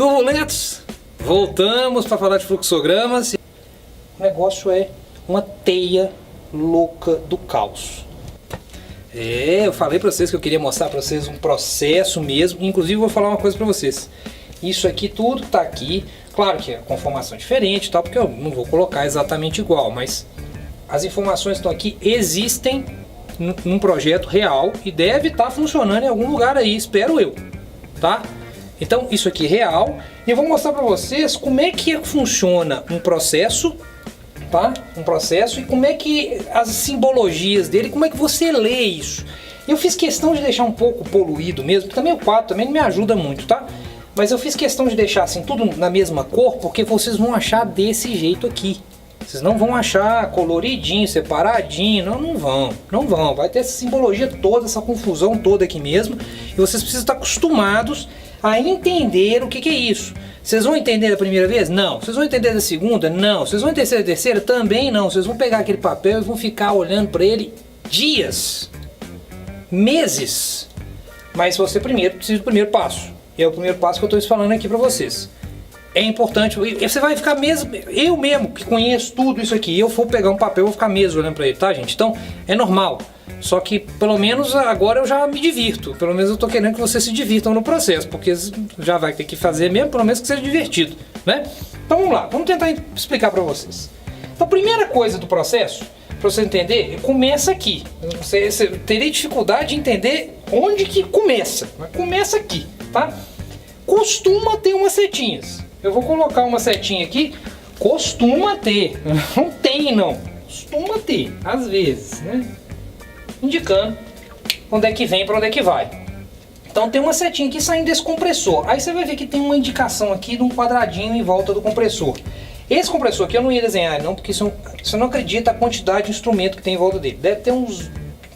Turbulentos, voltamos para falar de fluxogramas. O negócio é uma teia louca do caos. Eu falei para vocês que eu queria mostrar para vocês um processo mesmo. Inclusive vou falar uma coisa para vocês. Isso aqui tudo está aqui. Claro que é conformação diferente e tal, porque eu não vou colocar exatamente igual, mas as informações que estão aqui existem num projeto real e deve estar funcionando em algum lugar aí, espero eu, tá? Então isso aqui é real e eu vou mostrar para vocês como é que funciona um processo, tá? Um processo e como é que as simbologias dele, como é que você lê isso. Eu fiz questão de deixar um pouco poluído mesmo, porque também o quadro também não me ajuda muito, tá? Mas eu fiz questão de deixar assim tudo na mesma cor, porque vocês vão achar desse jeito aqui. Vocês não vão achar coloridinho, separadinho, não vão. Vai ter essa simbologia toda, essa confusão toda aqui mesmo. E vocês precisam estar acostumados a entender o que é isso. Vocês vão entender da primeira vez? Não. Vocês vão entender da segunda? Não. Vocês vão entender da terceira? Também não. Vocês vão pegar aquele papel e vão ficar olhando para ele dias, meses. Mas você primeiro precisa do primeiro passo. E é o primeiro passo que eu estou falando aqui para vocês. É importante, você vai ficar mesmo, eu mesmo que conheço tudo isso aqui, eu for pegar um papel, eu vou ficar mesmo olhando para ele, tá, gente? Então, é normal. Só que, pelo menos, agora eu já me divirto. Pelo menos eu tô querendo que vocês se divirtam no processo, porque já vai ter que fazer mesmo, pelo menos que seja divertido, né? Então, vamos lá, vamos tentar explicar para vocês. Então, a primeira coisa do processo, para você entender, começa aqui. Você teria dificuldade de entender onde que começa, mas começa aqui, tá? Costuma ter umas setinhas. Eu vou colocar uma setinha aqui. Costuma ter. Não tem, não. Costuma ter, às vezes, né? Indicando onde é que vem para onde é que vai. Então tem uma setinha aqui saindo desse compressor. Aí você vai ver que tem uma indicação aqui de um quadradinho em volta do compressor. Esse compressor aqui eu não ia desenhar, não, porque você não acredita a quantidade de instrumento que tem em volta dele. Deve ter uns,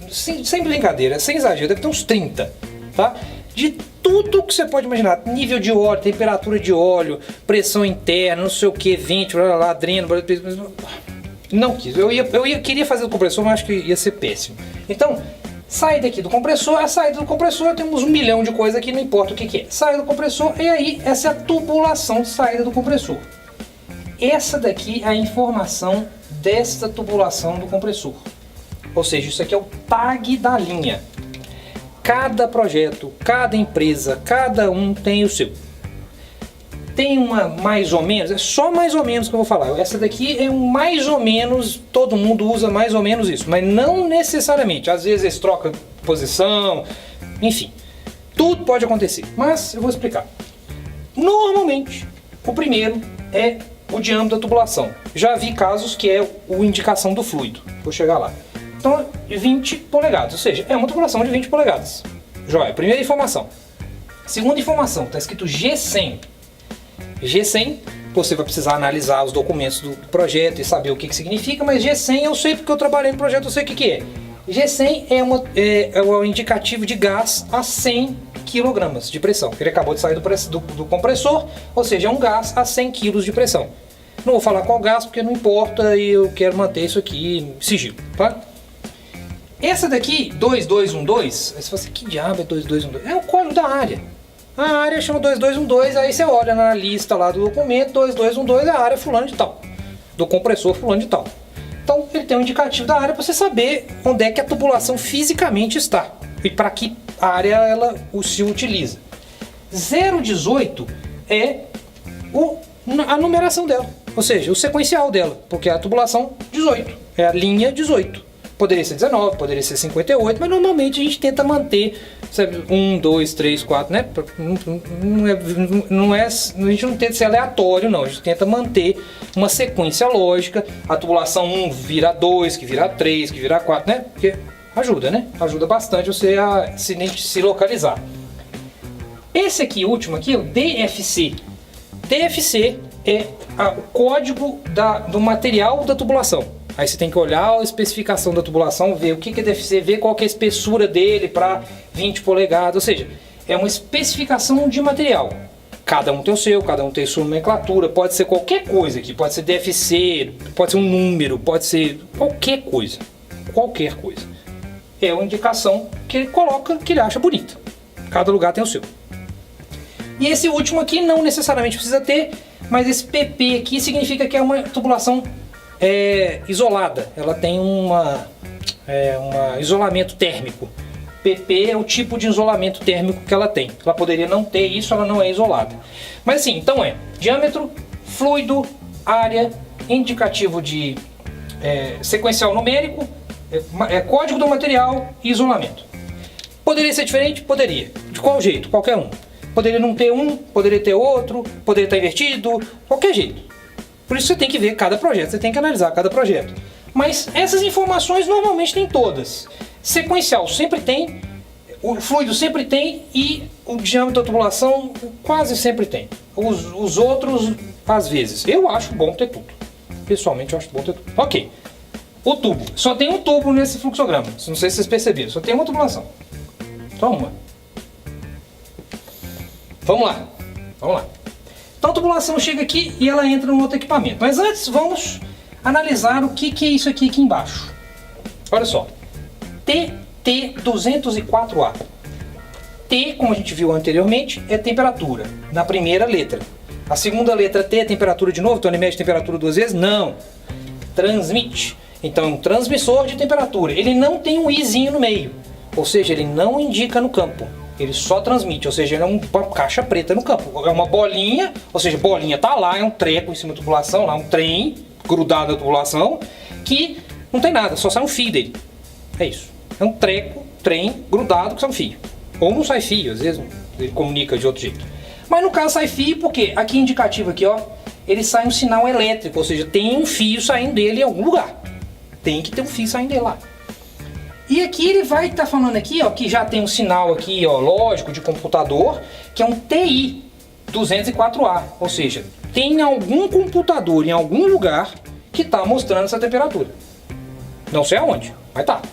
sem brincadeira, sem exagero, deve ter uns 30, tá? De tudo que você pode imaginar, nível de óleo, temperatura de óleo, pressão interna, não sei o que, vento, lá, dreno, não quis, queria fazer o compressor, mas acho que ia ser péssimo. Então, saída aqui do compressor, a saída do compressor, temos 1 milhão de coisas aqui, não importa o que é. Saída do compressor, e aí essa é a tubulação de saída do compressor. Essa daqui é a informação desta tubulação do compressor. Ou seja, isso aqui é o tag da linha. Cada projeto, cada empresa, cada um tem o seu. Tem uma mais ou menos, é só mais ou menos que eu vou falar. Essa daqui é um mais ou menos, todo mundo usa mais ou menos isso, mas não necessariamente. Às vezes eles trocam posição, enfim. Tudo pode acontecer, mas eu vou explicar. Normalmente, o primeiro é o diâmetro da tubulação. Já vi casos que é a indicação do fluido. Vou chegar lá. Então, 20 polegadas, ou seja, é uma tubulação de 20 polegadas. Joia, primeira informação. Segunda informação, está escrito G100. G100, você vai precisar analisar os documentos do projeto e saber o que significa, mas G100 eu sei porque eu trabalhei no projeto, eu sei o que é. G100 é um indicativo de gás a 100 kg de pressão. Ele acabou de sair do compressor, ou seja, é um gás a 100 kg de pressão. Não vou falar qual gás porque não importa e eu quero manter isso aqui em sigilo, tá? Essa daqui, 2212, aí você fala assim, que diabo é 2212? É o código da área. A área chama 2212, aí você olha na lista lá do documento, 2212 é a área fulano de tal, do compressor fulano de tal. Então ele tem um indicativo da área para você saber onde é que a tubulação fisicamente está e para que área ela se utiliza. 018 é a numeração dela, ou seja, o sequencial dela, porque é a tubulação 18, é a linha 18. Poderia ser 19, poderia ser 58, mas normalmente a gente tenta manter, sabe, 1, 2, 3, 4, né? A gente não tenta ser aleatório, não. A gente tenta manter uma sequência lógica. A tubulação 1 vira 2, que vira 3, que vira 4, né? Porque ajuda, né? Ajuda bastante você a se localizar. Esse aqui, último aqui, o DFC. DFC é o código do material da tubulação. Aí você tem que olhar a especificação da tubulação, ver o que é DFC, ver qual que é a espessura dele para 20 polegadas, ou seja, é uma especificação de material. Cada um tem o seu, cada um tem sua nomenclatura, pode ser qualquer coisa aqui, pode ser DFC, pode ser um número, pode ser qualquer coisa. É uma indicação que ele coloca, que ele acha bonita. Cada lugar tem o seu. E esse último aqui não necessariamente precisa ter, mas esse PP aqui significa que é uma tubulação isolada. Ela tem um isolamento térmico. PP é o tipo de isolamento térmico que ela tem. Ela poderia não ter isso, ela não é isolada. Mas assim, então diâmetro, fluido, área, indicativo de sequencial numérico, código do material e isolamento. Poderia ser diferente? Poderia. De qual jeito? Qualquer um. Poderia não ter um, poderia ter outro, poderia estar invertido, qualquer jeito. Por isso você tem que ver cada projeto, você tem que analisar cada projeto. Mas essas informações normalmente tem todas. Sequencial sempre tem, o fluido sempre tem e o diâmetro da tubulação quase sempre tem. Os outros, às vezes. Eu acho bom ter tudo. Pessoalmente eu acho bom ter tudo. Ok. O tubo. Só tem um tubo nesse fluxograma. Não sei se vocês perceberam. Só tem uma tubulação. Só uma. Vamos lá. Então a tubulação chega aqui e ela entra no outro equipamento. Mas antes vamos analisar o que é isso aqui embaixo. Olha só. TT204A. T, como a gente viu anteriormente, é temperatura, na primeira letra. A segunda letra T é temperatura de novo, então ele mede temperatura duas vezes? Não. Transmite. Então é um transmissor de temperatura. Ele não tem um izinho no meio, ou seja, ele não indica no campo. Ele só transmite, ou seja, ele é uma caixa preta no campo. É uma bolinha, ou seja, bolinha tá lá, é um treco em cima da tubulação, lá um trem grudado na tubulação, que não tem nada, só sai um fio dele. É isso. É um treco, trem grudado que sai um fio. Ou não sai fio, às vezes ele comunica de outro jeito. Mas no caso sai fio porque aqui indicativo aqui, ó, ele sai um sinal elétrico, ou seja, tem um fio saindo dele em algum lugar. Tem que ter um fio saindo dele lá. E aqui ele vai estar falando aqui, ó, que já tem um sinal aqui, ó, lógico, de computador, que é um TI 204A, ou seja, tem algum computador em algum lugar que está mostrando essa temperatura. Não sei aonde, mas tá.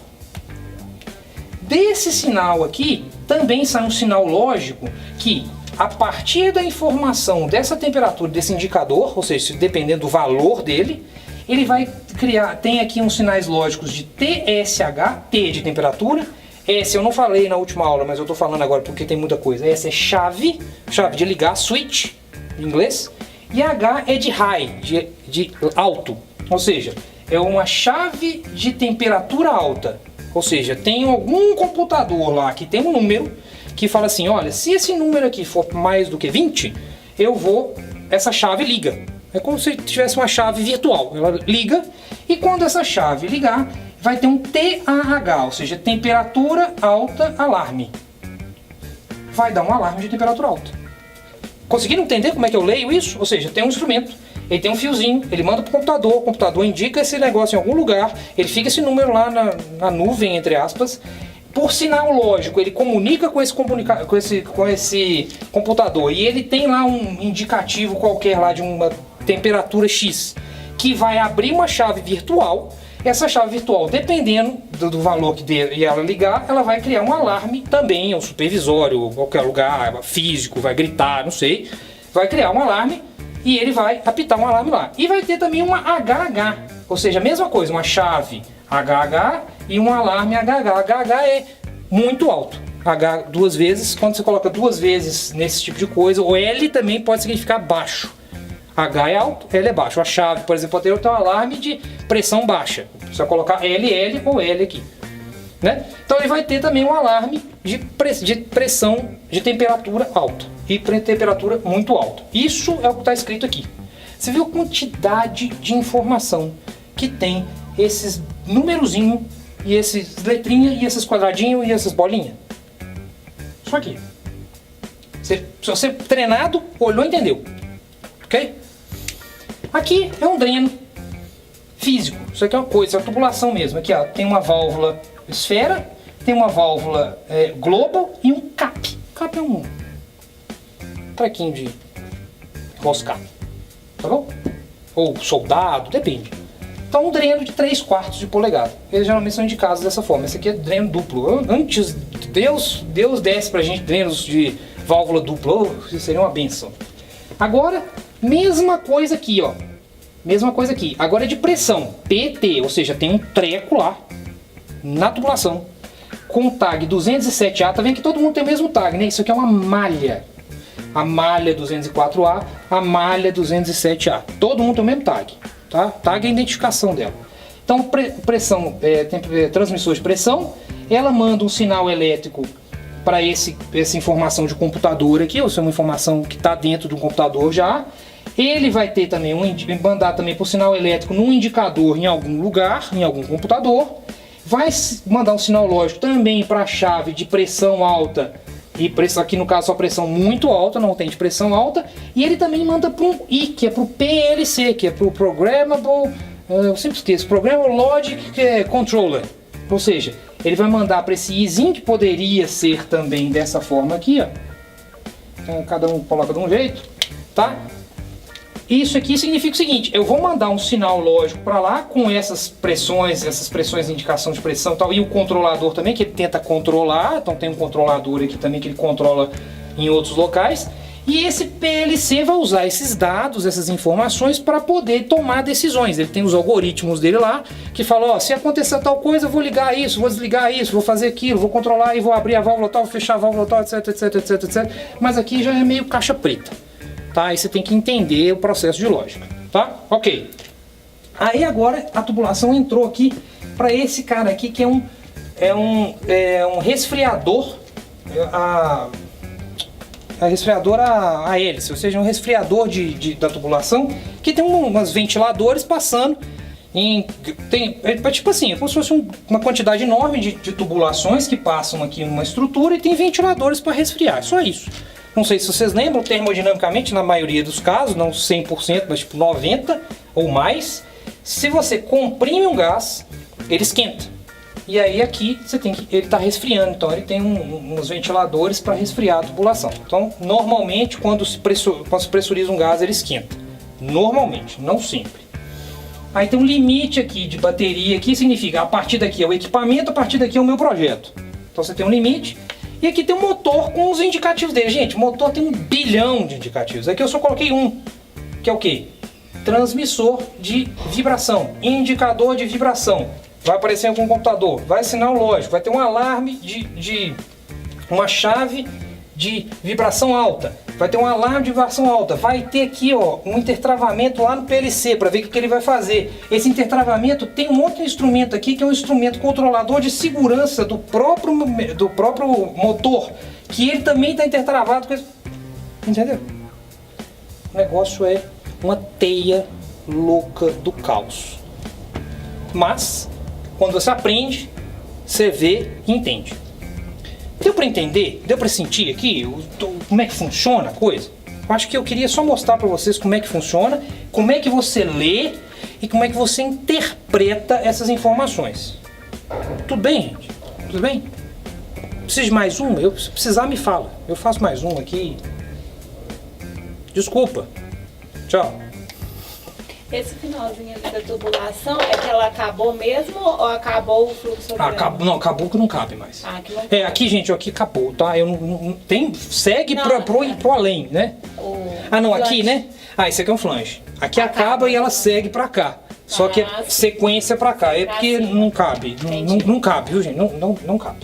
Desse sinal aqui, também sai um sinal lógico que, a partir da informação dessa temperatura, desse indicador, ou seja, dependendo do valor dele, ele vai criar, tem aqui uns sinais lógicos de TSH, T de temperatura, S eu não falei na última aula, mas eu estou falando agora porque tem muita coisa. S é chave de ligar, switch, em inglês, e H é de high, de alto, ou seja, é uma chave de temperatura alta, ou seja, tem algum computador lá que tem um número que fala assim, olha, se esse número aqui for mais do que 20, essa chave liga. É como se tivesse uma chave virtual, ela liga, e quando essa chave ligar, vai ter um TAH, ou seja, temperatura alta alarme. Vai dar um alarme de temperatura alta. Conseguiram entender como é que eu leio isso? Ou seja, tem um instrumento, ele tem um fiozinho, ele manda para o computador indica esse negócio em algum lugar, ele fica esse número lá na nuvem, entre aspas, por sinal lógico, ele comunica com esse computador e ele tem lá um indicativo qualquer lá de uma temperatura X, que vai abrir uma chave virtual. Essa chave virtual, dependendo do valor que dê e ela ligar, ela vai criar um alarme também, um supervisório, qualquer lugar físico, vai gritar, não sei, vai criar um alarme e ele vai apitar um alarme lá. E vai ter também uma HH, ou seja, a mesma coisa, uma chave HH e um alarme HH. HH é muito alto. H duas vezes, quando você coloca duas vezes nesse tipo de coisa, o L também pode significar baixo. H é alto, L é baixo. A chave, por exemplo, pode ter um alarme de pressão baixa. Você vai colocar LL ou L aqui, né? Então ele vai ter também um alarme de pressão de temperatura alta e temperatura muito alta. Isso é o que está escrito aqui. Você viu a quantidade de informação que tem esses numerozinhos e esses letrinhas e esses quadradinhos e essas bolinhas? Só aqui. Se você treinado, olhou e entendeu. Ok? Aqui é um dreno físico. Isso aqui é uma coisa, é uma tubulação mesmo. Aqui ó, tem uma válvula esfera, tem uma válvula globo e um cap. Cap é um trequinho de roscar, tá bom? Ou soldado, depende. Então um dreno de 3/4 de polegada. Eles geralmente são indicados dessa forma. Esse aqui é dreno duplo. Antes, Deus desse pra gente drenos de válvula dupla. Isso seria uma benção. Agora, mesma coisa aqui, ó. Mesma coisa aqui. Agora é de pressão. PT, ou seja, tem um treco lá na tubulação com o tag 207A. Tá vendo que todo mundo tem o mesmo tag, né? Isso aqui é uma malha. a malha 204A, a malha 207A. Todo mundo tem o mesmo tag, tá? Tag é a identificação dela. Então, transmissor de pressão, ela manda um sinal elétrico para essa informação de computador aqui, ou seja, uma informação que está dentro do computador já. Ele vai ter também mandar também por sinal elétrico num indicador em algum lugar, em algum computador. Vai mandar um sinal lógico também para a chave de pressão alta, e aqui no caso só pressão muito alta, não tem de pressão alta. E ele também manda para um I, que é para o PLC, que é para o Programmable, eu sempre esqueço, Programmable Logic Controller. Ou seja, ele vai mandar para esse Izinho, que poderia ser também dessa forma aqui, ó. Então, cada um coloca de um jeito, tá? Isso aqui significa o seguinte: eu vou mandar um sinal lógico para lá com essas pressões de indicação de pressão e tal, e o controlador também, que ele tenta controlar. Então tem um controlador aqui também que ele controla em outros locais. E esse PLC vai usar esses dados, essas informações para poder tomar decisões. Ele tem os algoritmos dele lá que falam: ó, se acontecer tal coisa, eu vou ligar isso, vou desligar isso, vou fazer aquilo, vou controlar e vou abrir a válvula tal, fechar a válvula tal, etc, etc, etc, etc. Mas aqui já é meio caixa preta. Tá? Aí você tem que entender o processo de lógica, tá? Ok. Aí agora a tubulação entrou aqui para esse cara aqui, que é um resfriador, a hélice, ou seja, um resfriador da tubulação, que tem umas ventiladores passando tipo assim, é como se fosse uma quantidade enorme de tubulações que passam aqui numa estrutura e tem ventiladores para resfriar, só isso. Não sei se vocês lembram, termodinamicamente, na maioria dos casos, não 100%, mas tipo 90% ou mais, se você comprime um gás, ele esquenta. E aí aqui ele está resfriando, então ele tem uns ventiladores para resfriar a tubulação. Então, normalmente, quando se pressuriza um gás, ele esquenta. Normalmente, não sempre. Aí tem um limite aqui de bateria, que significa a partir daqui é o equipamento, a partir daqui é o meu projeto. Então você tem um limite. E aqui tem um motor com os indicativos dele. Gente, o motor tem 1 bilhão de indicativos. Aqui eu só coloquei um, que é o quê? Transmissor de vibração, indicador de vibração. Vai aparecer em algum computador, vai sinal lógico, vai ter um alarme uma chave de vibração alta, vai ter um alarme de vibração alta, vai ter aqui, ó, um intertravamento lá no PLC para ver o que ele vai fazer. Esse intertravamento tem um outro instrumento aqui, que é um instrumento controlador de segurança do próprio motor, que ele também está intertravado com esse... Entendeu? O negócio é uma teia louca do caos. Mas, quando você aprende, você vê e entende. Deu para entender? Deu para sentir aqui como é que funciona a coisa? Eu acho que eu queria só mostrar para vocês como é que funciona, como é que você lê e como é que você interpreta essas informações. Tudo bem, gente? Tudo bem? Precisa de mais um? Se precisar, me fala. Eu faço mais um aqui. Desculpa. Tchau. Esse finalzinho ali da tubulação é que ela acabou mesmo ou acabou o fluxo? Não, acabou que não cabe mais. Ah, que não aqui, gente, aqui acabou, tá? Segue pro além, né? Aqui, né? Esse aqui é um flange. Aqui acaba e ela segue pra cá. Só que é sequência pra cá. É porque não cabe. Não cabe, viu, gente? Não cabe.